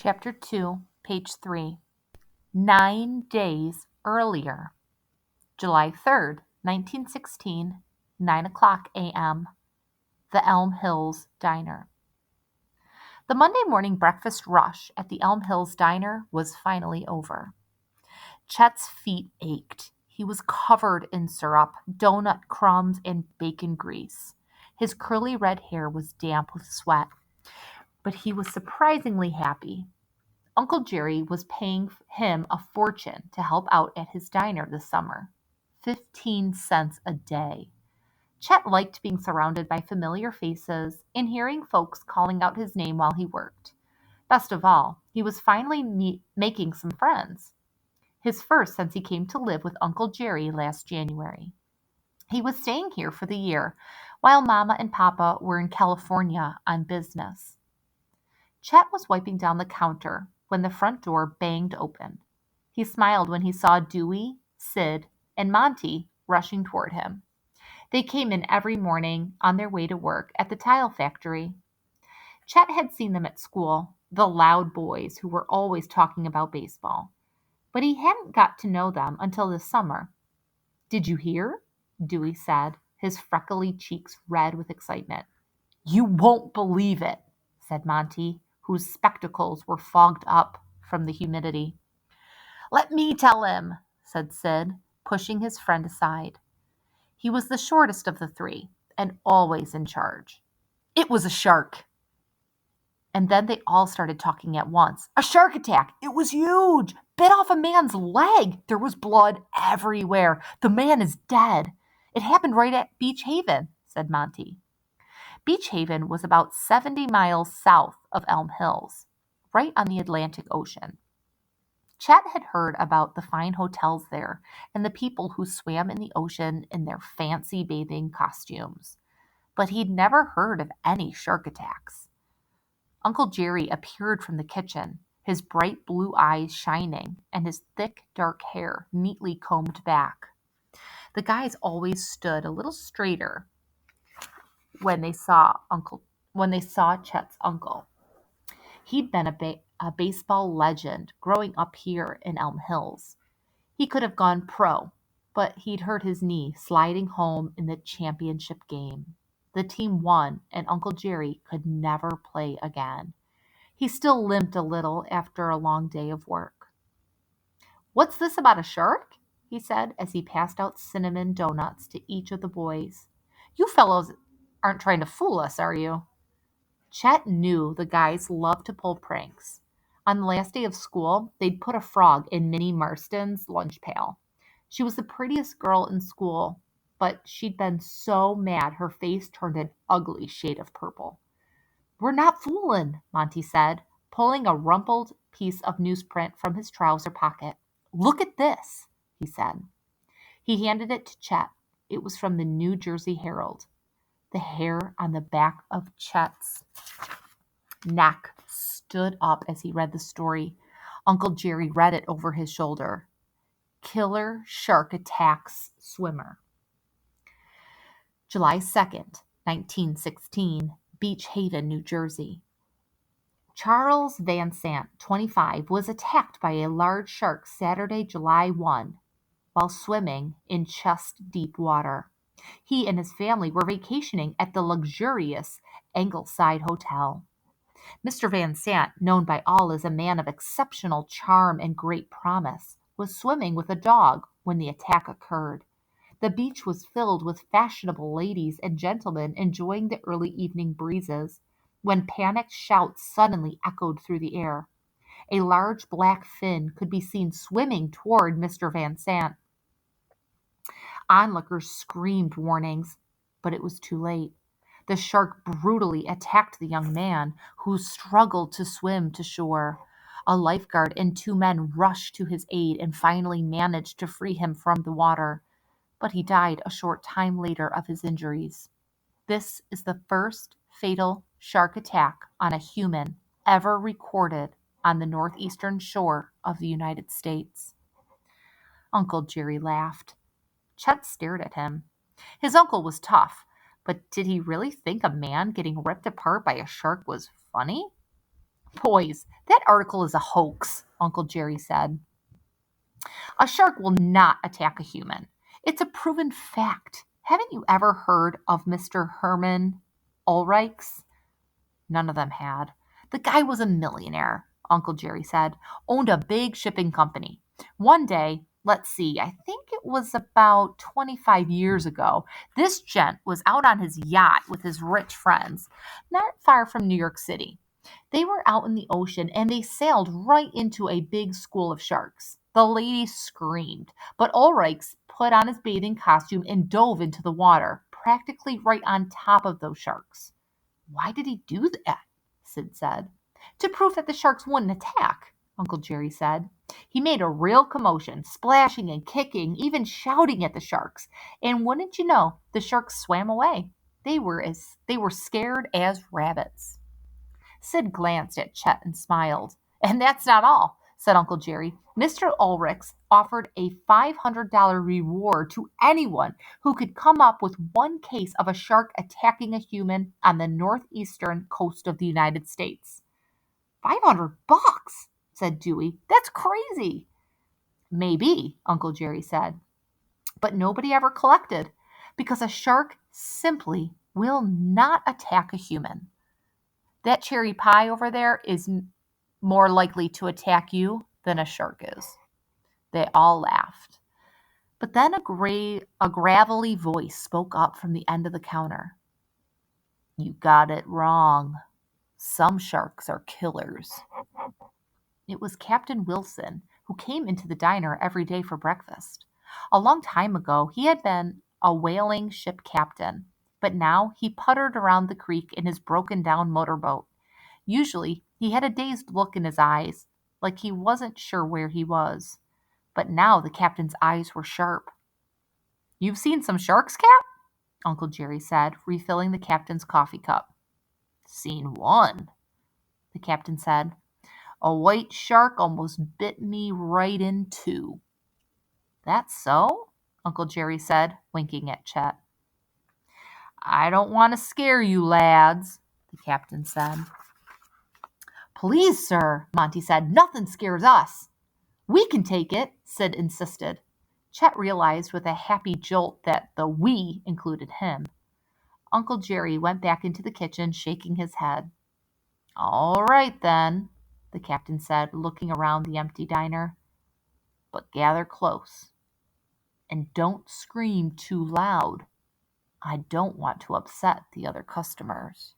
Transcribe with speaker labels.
Speaker 1: Chapter 2, page 3. 9 days earlier. July 3rd, 1916, 9 o'clock a.m. The Elm Hills Diner. The Monday morning breakfast rush at the Elm Hills Diner was finally over. Chet's feet ached. He was covered in syrup, donut crumbs, and bacon grease. His curly red hair was damp with sweat, but he was surprisingly happy. Uncle Jerry was paying him a fortune to help out at his diner this summer. 15 cents a day. Chet liked being surrounded by familiar faces and hearing folks calling out his name while he worked. Best of all, he was finally making some friends. His first since he came to live with Uncle Jerry last January. He was staying here for the year while Mama and Papa were in California on business. Chet was wiping down the counter when the front door banged open. He smiled when he saw Dewey, Sid, and Monty rushing toward him. They came in every morning on their way to work at the tile factory. Chet had seen them at school, the loud boys who were always talking about baseball. But he hadn't got to know them until this summer. "Did you hear?" Dewey said, his freckly cheeks red with excitement. "You won't believe it," said Monty, whose spectacles were fogged up from the humidity. "Let me tell him," said Sid, pushing his friend aside. He was the shortest of the three, and always in charge. "It was a shark." And then they all started talking at once. "A shark attack! It was huge! Bit off a man's leg! There was blood everywhere! The man is dead! It happened right at Beach Haven," said Monty. Beach Haven was about 70 miles south of Elm Hills, right on the Atlantic Ocean. Chet had heard about the fine hotels there and the people who swam in the ocean in their fancy bathing costumes, but he'd never heard of any shark attacks. Uncle Jerry appeared from the kitchen, his bright blue eyes shining and his thick dark hair neatly combed back. The guys always stood a little straighter when they saw Chet's uncle. He'd been a baseball legend growing up here in Elm Hills. He could have gone pro, but he'd hurt his knee sliding home in the championship game. The team won, and Uncle Jerry could never play again. He still limped a little after a long day of work. "What's this about a shark?" he said as he passed out cinnamon donuts to each of the boys. "You fellows aren't trying to fool us, are you?" Chet knew the guys loved to pull pranks. On the last day of school, they'd put a frog in Minnie Marston's lunch pail. She was the prettiest girl in school, but she'd been so mad her face turned an ugly shade of purple. "We're not foolin'," Monty said, pulling a rumpled piece of newsprint from his trouser pocket. "Look at this," he said. He handed it to Chet. It was from the New Jersey Herald. The hair on the back of Chet's neck stood up as he read the story. Uncle Jerry read it over his shoulder. "Killer shark attacks swimmer." July 2nd, 1916, Beach Haven, New Jersey. Charles Van Sant, 25, was attacked by a large shark Saturday, July 1, while swimming in chest-deep water. He and his family were vacationing at the luxurious Ingleside Hotel. Mr. Van Sant, known by all as a man of exceptional charm and great promise, was swimming with a dog when the attack occurred. The beach was filled with fashionable ladies and gentlemen enjoying the early evening breezes when panicked shouts suddenly echoed through the air. A large black fin could be seen swimming toward Mr. Van Sant. Onlookers screamed warnings, but it was too late. The shark brutally attacked the young man, who struggled to swim to shore. A lifeguard and two men rushed to his aid and finally managed to free him from the water, but he died a short time later of his injuries. This is the first fatal shark attack on a human ever recorded on the northeastern shore of the United States. Uncle Jerry laughed. Chet stared at him. His uncle was tough, but did he really think a man getting ripped apart by a shark was funny? Boys, that article is a hoax, Uncle Jerry said. A shark will not attack a human. It's a proven fact. Haven't you ever heard of Mr. Herman Ulrichs? None of them had. The guy was a millionaire, Uncle Jerry said, owned a big shipping company. One day, let's see, I think it was about 25 years ago, this gent was out on his yacht with his rich friends, not far from New York City. They were out in the ocean and they sailed right into a big school of sharks. The lady screamed, but Ulrichs put on his bathing costume and dove into the water, practically right on top of those sharks. Why did he do that? Sid said. To prove that the sharks wouldn't attack, Uncle Jerry said. He made a real commotion, splashing and kicking, even shouting at the sharks. And wouldn't you know, the sharks swam away. They were scared as rabbits. Sid glanced at Chet and smiled. And that's not all, said Uncle Jerry. Mr. Ulrichs offered a $500 reward to anyone who could come up with one case of a shark attacking a human on the northeastern coast of the United States. $500, said Dewey. That's crazy. Maybe, Uncle Jerry said. But nobody ever collected because a shark simply will not attack a human. That cherry pie over there is more likely to attack you than a shark is. They all laughed. But then a gravelly voice spoke up from the end of the counter. You got it wrong. Some sharks are killers. It was Captain Wilson, who came into the diner every day for breakfast. A long time ago, he had been a whaling ship captain, but now he puttered around the creek in his broken down motorboat. Usually, he had a dazed look in his eyes, like he wasn't sure where he was. But now the captain's eyes were sharp. You've seen some sharks, Cap? Uncle Jerry said, refilling the captain's coffee cup. Seen one, the captain said. A white shark almost bit me right in two. That's so? Uncle Jerry said, winking at Chet. I don't want to scare you, lads, the captain said. Please, sir, Monty said. Nothing scares us. We can take it, Sid insisted. Chet realized with a happy jolt that the we included him. Uncle Jerry went back into the kitchen, shaking his head. All right, then, the captain said, looking around the empty diner. But gather close. And don't scream too loud. I don't want to upset the other customers.